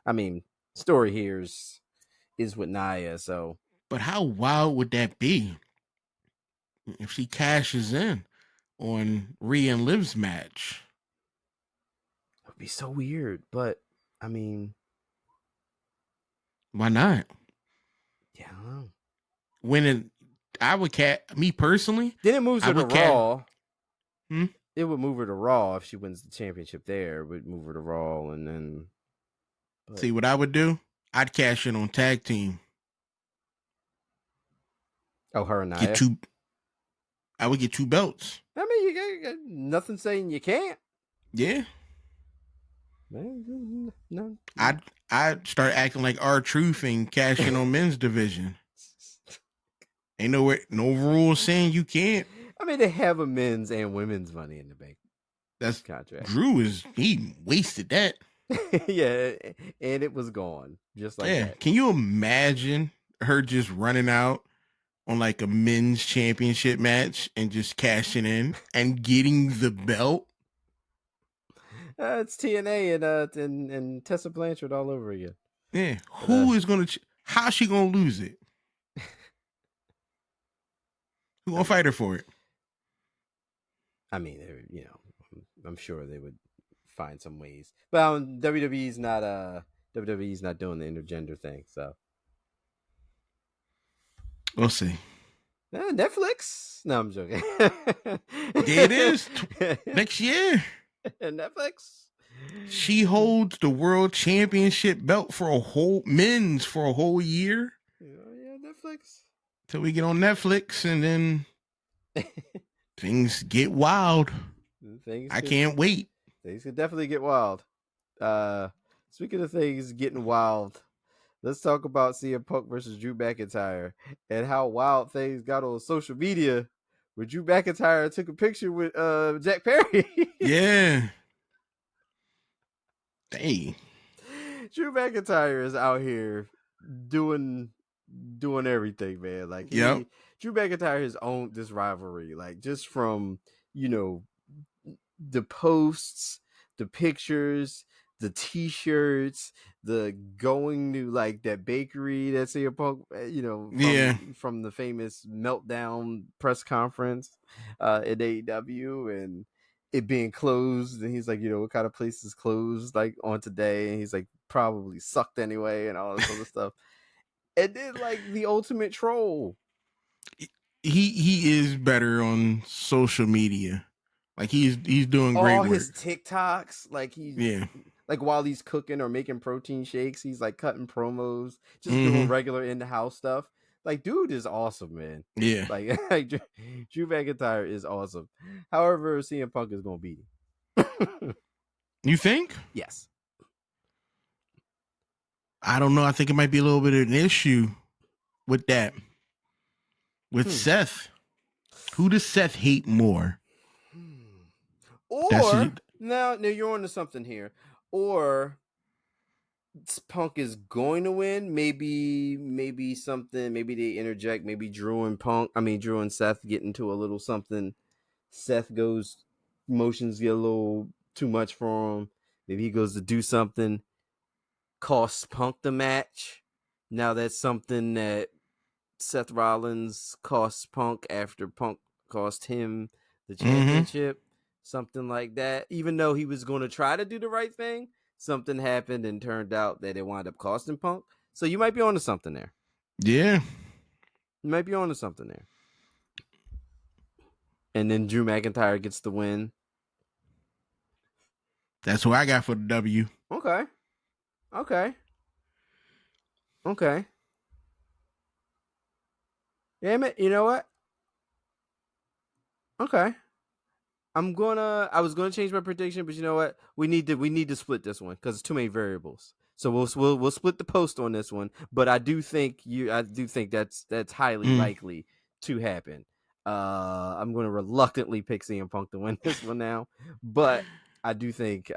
I mean, story here is with Nia. So, but how wild would that be if she cashes in on Rhea and Liv's match? It would be so weird. But I mean, why not? Yeah, I don't know. I would me personally. Then it moves her to Raw. It would move her to Raw if she wins the championship there. It would move her to Raw, and then. See what I would do? I'd cash in on tag team. Oh, her and Nia. I would get 2 belts. I mean, you got nothing saying you can't. Yeah. No. I'd start acting like R-Truth and cash in on men's division. Ain't no rules saying you can't. I mean, they have a men's and women's Money in the Bank. That's contract. Drew he wasted that. Yeah, and it was gone just like that. Can you imagine her just running out on like a men's championship match and just cashing in and getting the belt? It's TNA and Tessa Blanchard all over again. Yeah, who is gonna? How's she gonna lose it? Who gonna fight her for it? I mean, I'm sure they would find some ways, but WWE's not doing the intergender thing, so we'll see. Netflix? No, I'm joking. It is next year. Netflix. She holds the world championship belt for a whole year. Yeah, Netflix. Till we get on Netflix, and then things get wild. I can't wait. Things could definitely get wild. Speaking of things getting wild, let's talk about CM Punk versus Drew McIntyre and how wild things got on social media where Drew McIntyre took a picture with Jack Perry. Yeah. Dang. Drew McIntyre is out here doing everything, man. Like, Drew McIntyre has owned this rivalry, like just from the posts, the pictures, the t-shirts, the going to like that bakery that's CM Punk, from the famous Meltdown press conference at AEW, and it being closed, and he's like, what kind of place is closed like on today? And he's like, probably sucked anyway and all this other stuff. And then like the ultimate troll. He is better on social media. Like he's doing great All work. his TikToks, like like while he's cooking or making protein shakes, he's like cutting promos, just doing regular in the house stuff. Like, dude is awesome, man. Yeah. Like Drew McIntyre is awesome. However, CM Punk is gonna beat him. You think? Yes. I don't know. I think it might be a little bit of an issue with that. With Seth. Who does Seth hate more? Or now you're onto something here. Or Punk is going to win. Maybe something. Maybe they interject. Maybe Drew and Seth get into a little something. Seth goes, emotions get a little too much for him. Maybe he goes to do something, costs Punk the match. Now that's something that Seth Rollins costs Punk after Punk cost him the championship. Something like that. Even though he was going to try to do the right thing, something happened and turned out that it wound up costing Punk. So you might be onto something there. Yeah. You might be onto something there. And then Drew McIntyre gets the win. That's who I got for the W. Okay. Damn it. You know what? Okay. I was gonna change my prediction, but you know what? We need to split this one because it's too many variables. So we'll split the post on this one. But I do think that's highly likely to happen. I'm gonna reluctantly pick CM Punk to win this one now, but I think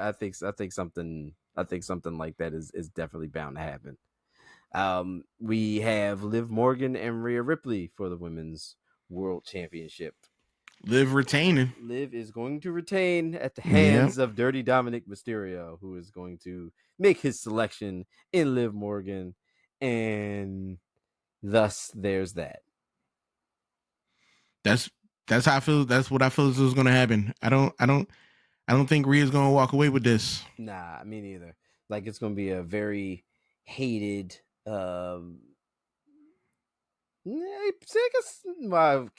something like that is definitely bound to happen. We have Liv Morgan and Rhea Ripley for the Women's World Championship. Liv retaining. Liv is going to retain at the hands of Dirty Dominic Mysterio, who is going to make his selection in Liv Morgan, and thus there's that. That's how I feel. That's what I feel is going to happen. I don't think Rhea's going to walk away with this. Nah, me neither. Like it's going to be a very hated. I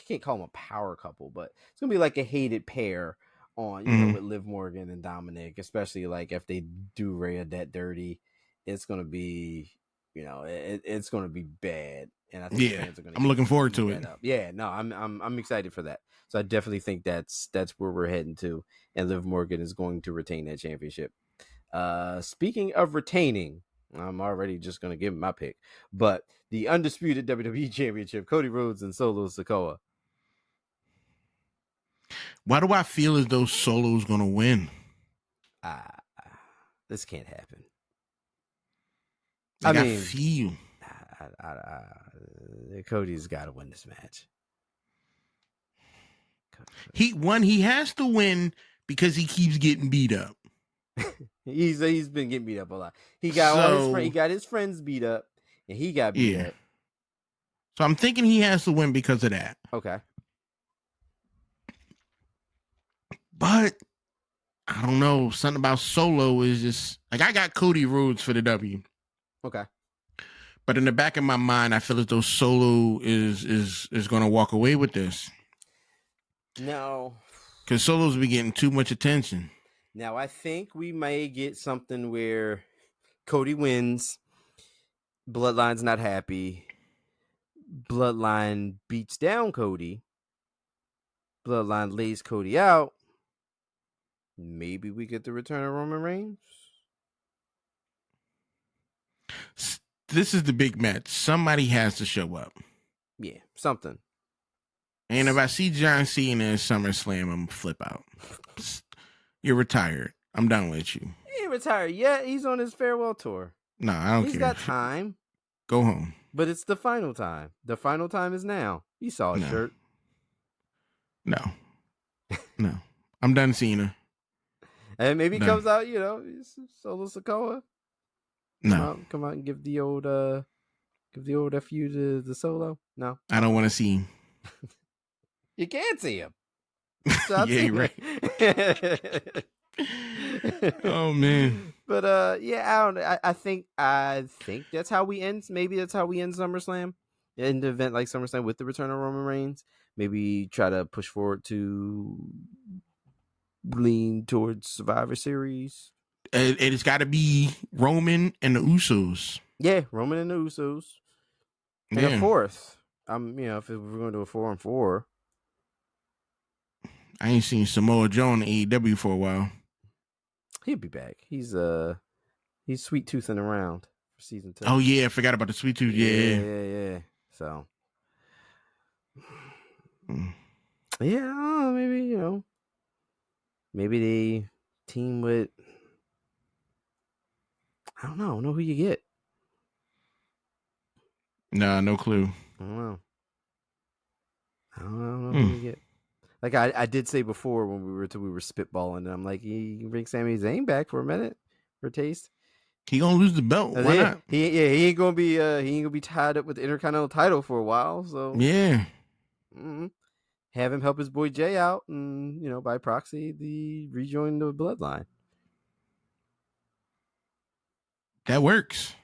can't call them a power couple, but it's gonna be like a hated pair on with Liv Morgan and Dominic, especially like if they do Rhea that dirty, it's gonna be it's gonna be bad, and I think fans are gonna. I'm looking forward to it. Yeah, no, I'm excited for that. So I definitely think that's where we're heading to, and Liv Morgan is going to retain that championship. Speaking of retaining. I'm already just going to give him my pick. But the undisputed WWE Championship, Cody Rhodes and Solo Sikoa. Why do I feel as though Solo's going to win? This can't happen. I feel. Cody's got to win this match. He has to win because he keeps getting beat up. He's been getting beat up a lot. He got his friends beat up, and he got beat up. So I'm thinking he has to win because of that. Okay. But I don't know. Something about Solo is just like I got Cody Rhodes for the W. Okay. But in the back of my mind, I feel as though Solo is going to walk away with this. No. Because Solo's been getting too much attention. Now, I think we may get something where Cody wins, Bloodline's not happy, Bloodline beats down Cody, Bloodline lays Cody out, maybe we get the return of Roman Reigns? This is the big match. Somebody has to show up. Yeah, something. And if I see John Cena in SummerSlam, I'm going to flip out. You're retired. I'm done with you. He ain't retired yet. He's on his farewell tour. No, I don't care. He's got time. Go home. But it's the final time. The final time is now. You saw his shirt. No. I'm done, Cena. And maybe he comes out, Solo Sikoa. No. Come out and give the old FU to the Solo. No. I don't want to see him. You can't see him. Yeah, you're right. Oh, man. But yeah, I don't know. I think that's how we end. Maybe that's how we end SummerSlam. In the event like SummerSlam with the return of Roman Reigns. Maybe try to push forward to lean towards Survivor Series. It's got to be Roman and the Usos. Yeah, Roman and the Usos. And a Yeah, fourth. If we're going to do a 4-on-4. I ain't seen Samoa Joe in AEW for a while. He'll be back. He's sweet toothing around for season 2. Oh yeah, I forgot about the Sweet Tooth. Yeah. So yeah, I don't know, maybe they team with. I don't know who you get. Nah, no clue. I don't know who you get. Like I did say before when we were spitballing, and I'm like, you can bring Sami Zayn back for a minute for a taste. He gonna lose the belt. Why not? He ain't gonna be tied up with the Intercontinental title for a while. So Yeah. Have him help his boy Jay out, and by proxy, rejoin the bloodline. That works.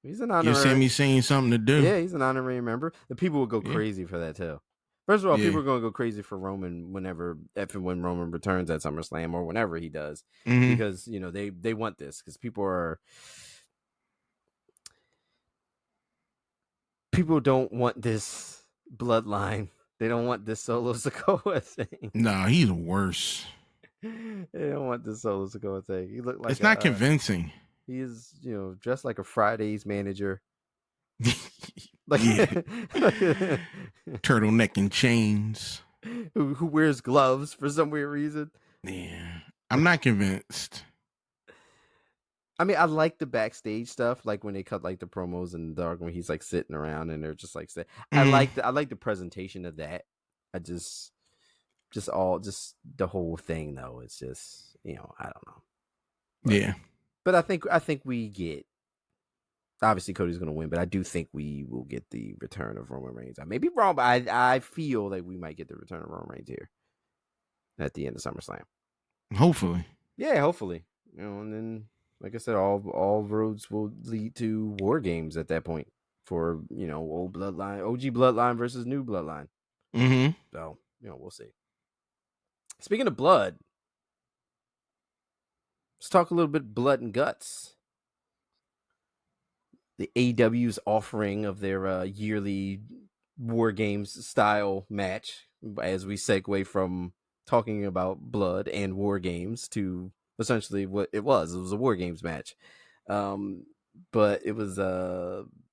He's an honorary. Give Sami Zayn something to do. Yeah, he's an honorary member. The people would go crazy for that too. First of all, people are going to go crazy for Roman when Roman returns at SummerSlam or whenever he does, because they want this, because people don't want this bloodline. They don't want this Solo Sikoa thing. Nah, he's worse. They don't want this Solo Sikoa thing. He looked like it's not convincing. He is, dressed like a Fridays manager. Turtleneck and chains. Who wears gloves for some weird reason. Yeah. I'm not convinced. I mean, I like the backstage stuff, like when they cut like the promos in the dark when he's like sitting around and they're just like I like the presentation of that. I just the whole thing though. It's just, I don't know. Yeah. But I think we get, obviously Cody's going to win, but I do think we will get the return of Roman Reigns. I may be wrong, but I feel like we might get the return of Roman Reigns here at the end of SummerSlam. Hopefully. Yeah, hopefully. And then, like I said, all roads will lead to War Games at that point for, old bloodline, OG bloodline versus new bloodline. So, we'll see. Speaking of blood, let's talk a little bit blood and guts. The AEW's offering of their yearly War Games style match, as we segue from talking about blood and War Games to essentially what it was. It was a War Games match. But it was,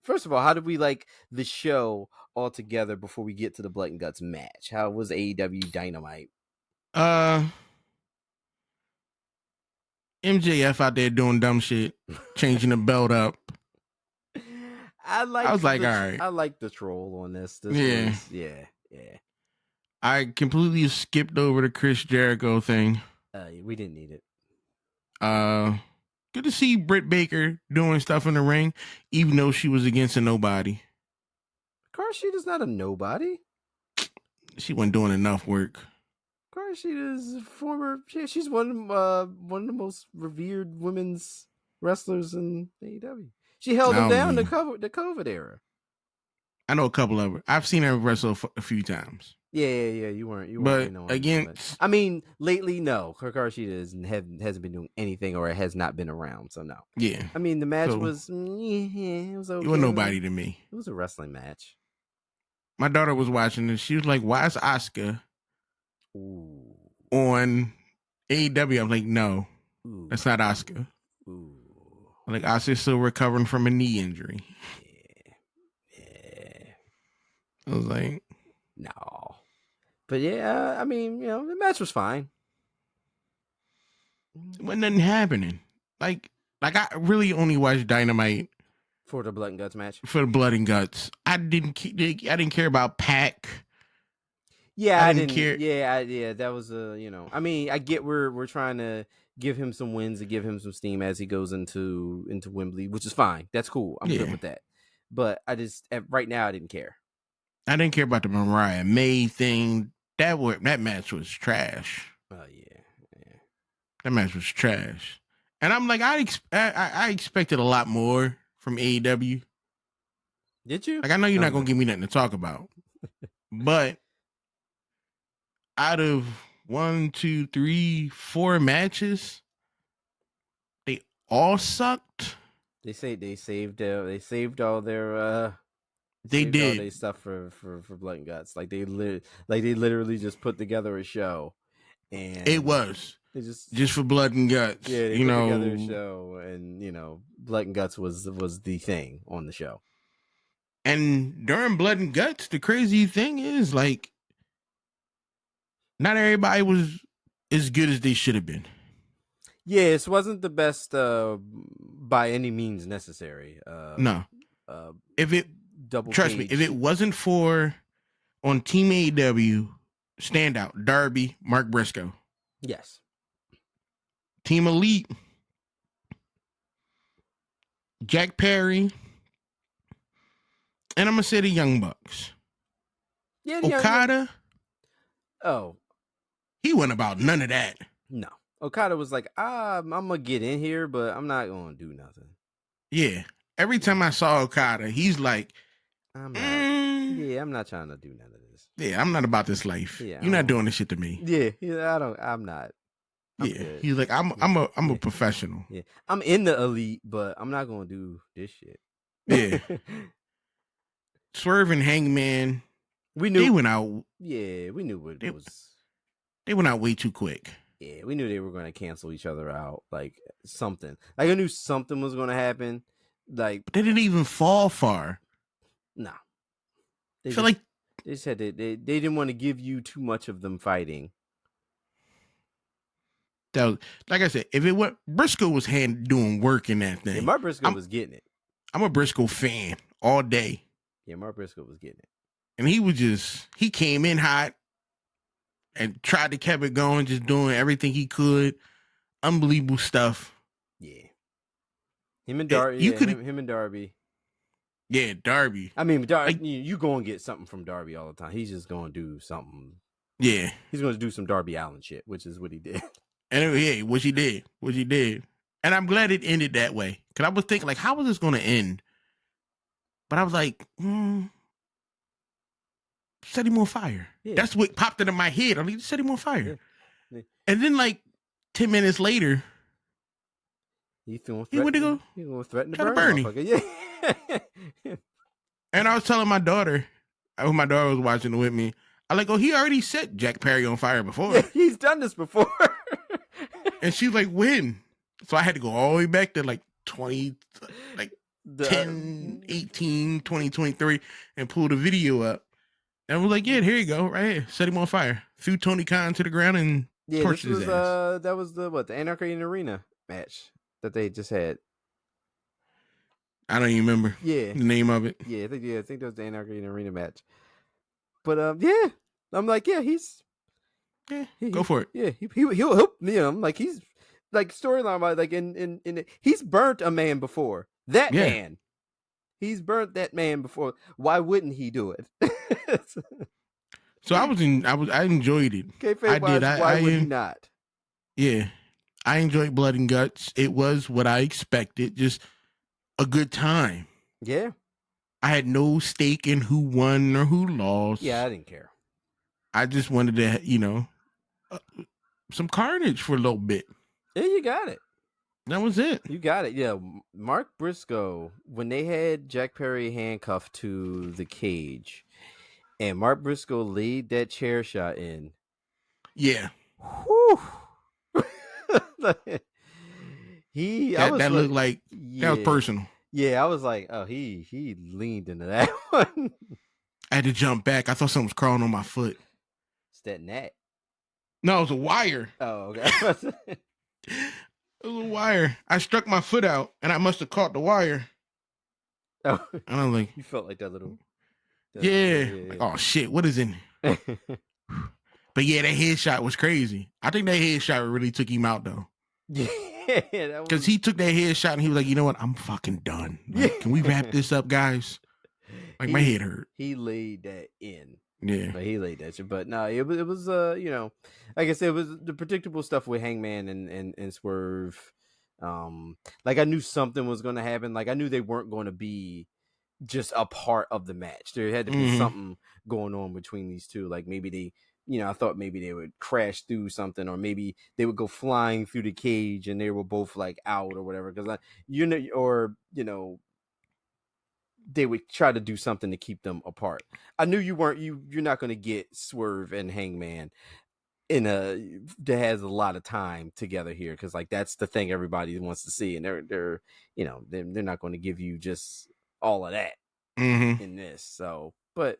first of all, how did we like the show altogether before we get to the blood and guts match? How was AEW Dynamite? MJF out there doing dumb shit, changing the belt up. I was like, all right. I like the troll on this. Yeah. I completely skipped over the Chris Jericho thing. We didn't need it. Good to see Britt Baker doing stuff in the ring, even though she was against a nobody. Karshita's not a nobody. She wasn't doing enough work. Karshita's she's one of the most revered women's wrestlers in AEW. She held them down the COVID era. I know a couple of her. I've seen her wrestle a few times. Yeah. You weren't. But against, I mean, lately, no. Karshita hasn't been doing anything, or it has not been around. So no. Yeah. I mean, the match was. It was okay. You were nobody to me. It was a wrestling match. My daughter was watching this. She was like, "Why is Asuka on AEW?" I'm like, "No, that's not Asuka." Like, Asuka's still recovering from a knee injury. Yeah. I was like, no. But yeah, I mean, the match was fine. When nothing happening. Like I really only watched Dynamite for the blood and guts match. For the blood and guts, I didn't care about Pac. Yeah, I didn't care. Yeah, that was I mean, I get we're trying to give him some wins and give him some steam as he goes into Wembley, which is fine. That's cool. I'm good with that. But I just right now I didn't care. I didn't care about the Mariah May thing. That match was trash. Oh yeah. That match was trash. And I'm like, I expected a lot more from AEW. Did you? Like, I know you're not gonna give me nothing to talk about, but out of 1, 2, 3, 4 matches, they all sucked. They saved all their They saved all did. their stuff for Blood and Guts. Like they literally just put together a show, and It was they just for Blood and Guts. yeah, they you put know, together a show, and Blood and Guts was the thing on the show. and during Blood and Guts, the crazy thing is like, not everybody was as good as they should have been. Yes, wasn't the best by any means necessary. No, if it double trust me, if it wasn't for on Team AEW standout Darby, Mark Briscoe, yes, Team Elite, Jack Perry, and I'm gonna say the Young Bucks. Yeah, Okada. Oh, he went about none of that. No, Okada was like, I'm gonna get in here, but I'm not gonna do nothing. Yeah, every time I saw Okada, he's like, I'm not trying to do none of this. Yeah, I'm not about this life. Yeah, you're not doing this shit to me. Yeah, I'm not. I'm good. He's like, I'm a professional. Yeah, I'm in the elite, but I'm not gonna do this shit. Yeah. Swerve and Hangman, we knew they went out. Yeah, we knew what it was. They went out way too quick. Yeah, we knew they were going to cancel each other out. Like something. Like I knew something was going to happen. Like, but they didn't even fall far. No. I feel like they said they didn't want to give you too much of them fighting. That was, like I said, if it was Briscoe was doing work in that thing. Yeah, Mark Briscoe was getting it. I'm a Briscoe fan all day. Yeah, Mark Briscoe was getting it. And he came in hot and tried to keep it going, just doing everything he could. Unbelievable stuff. Yeah. Him and Darby. Him and Darby. Yeah, Darby. I mean, you go and get something from Darby all the time. He's just going to do something. Yeah. He's going to do some Darby Allin shit, which is what he did. And yeah, which he did. And I'm glad it ended that way. Because I was thinking, like, how was this going to end? But I was like, set him on fire. Yeah. That's what popped into my head. I'm like, set him on fire. Yeah. And then, like, 10 minutes later, he went to go. He going to threaten to burn him. Yeah. And I was telling my daughter, when my daughter was watching with me, I like, he already set Jack Perry on fire before. Yeah, he's done this before. And she's like, when? So I had to go all the way back to like 10, 18, 20, 23 and pull the video up. And we're like, yeah, here you go, right here. Set him on fire. Threw Tony Khan to the ground and torched his ass. That was the Anarchy in the Arena match that they just had. I don't even remember the name of it. Yeah, I think that was the Anarchy in the Arena match. But yeah, I'm like, yeah, go for it. Yeah, he'll I'm like, he's like storyline about like in he's burnt a man before. That man, he's burnt that man before. Why wouldn't he do it? So I enjoyed it. I did. Why would he not? Yeah, I enjoyed Blood and Guts. It was what I expected. Just a good time. Yeah. I had no stake in who won or who lost. Yeah, I didn't care. I just wanted to, some carnage for a little bit. Yeah, you got it. That was it. You got it. Yeah, Mark Briscoe, when they had Jack Perry handcuffed to the cage, and Mark Briscoe laid that chair shot in. Yeah. Whew. That looked like that was personal. Yeah, I was like, oh, he leaned into that one. I had to jump back. I thought something was crawling on my foot. It's that gnat. No, it was a wire. Oh, okay. It was a wire. I struck my foot out, and I must have caught the wire. Oh, and I'm like, you felt like that little. Yeah. Like, oh shit, what is in there? But yeah, that headshot was crazy. I think that headshot really took him out though. Yeah. Because he took that headshot and he was like, you know what? I'm fucking done. Like, can we wrap this up, guys? Like, my head hurt. He laid that in. Yeah. But he laid that shit. But no, it was like I said, it was the predictable stuff with Hangman and Swerve. Like I knew something was going to happen. Like I knew they weren't going to be just a part of the match. There had to be something going on between these two. Like maybe they, I thought maybe they would crash through something, or maybe they would go flying through the cage and they were both like out or whatever. Because they would try to do something to keep them apart. I knew you're not going to get Swerve and Hangman that has a lot of time together here, because like that's the thing everybody wants to see, and they're not going to give you just all of that in this. So, but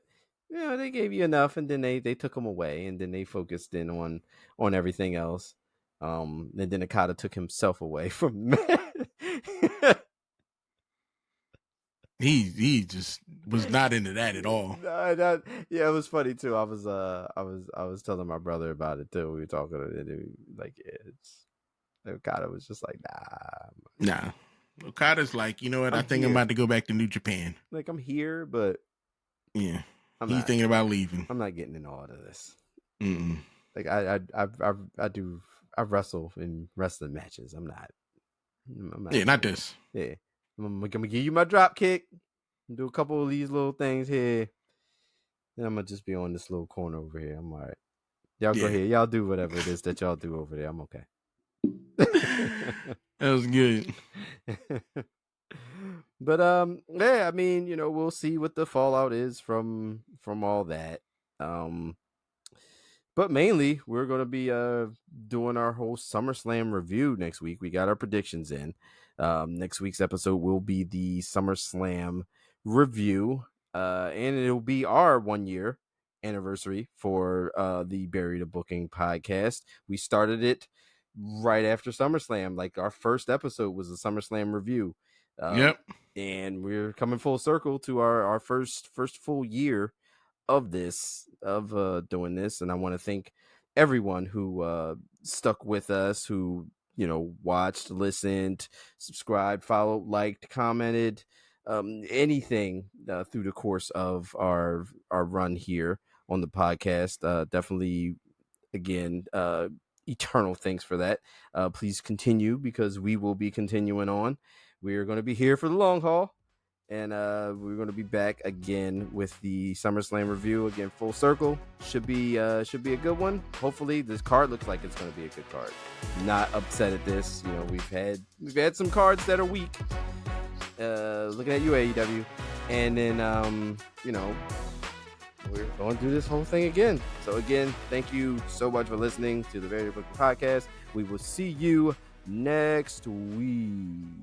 they gave you enough, and then they took them away, and then they focused in on everything else. And then Okada took himself away from He just was not into that at all. Yeah, it was funny too. I was telling my brother about it too. We were talking, and like Okada was just like, nah. Okada's like, you know what? I think I'm about to go back to New Japan. Like I'm here, but yeah, he's thinking about leaving. I'm not getting into all of this. Mm-mm. Like I wrestle in wrestling matches. I'm not. Yeah, not this. Yeah. I'm gonna give you my drop kick, do a couple of these little things here, then I'm gonna just be on this little corner over here. I'm all right. Y'all go ahead. Y'all do whatever it is that y'all do over there. I'm okay. That was good. But yeah, I mean, we'll see what the fallout is from all that. But mainly we're gonna be doing our whole SummerSlam review next week. We got our predictions in. Next week's episode will be the SummerSlam review, and it'll be our 1 year anniversary for the Bury the Booking podcast. We started it right after SummerSlam. Like our first episode was a SummerSlam review. Yep. And we're coming full circle to our first full year of doing this, and I want to thank everyone who stuck with us, who watched, listened, subscribed, followed, liked, commented, anything through the course of our run here on the podcast. Definitely, again, eternal thanks for that. Please continue, because we will be continuing on. We are going to be here for the long haul. And we're going to be back again with the SummerSlam review. Again, full circle. Should be a good one. Hopefully, this card looks like it's going to be a good card. Not upset at this. We've had some cards that are weak. Looking at you, AEW, and then we're going to do this whole thing again. So again, thank you so much for listening to the Very Booking Podcast. We will see you next week.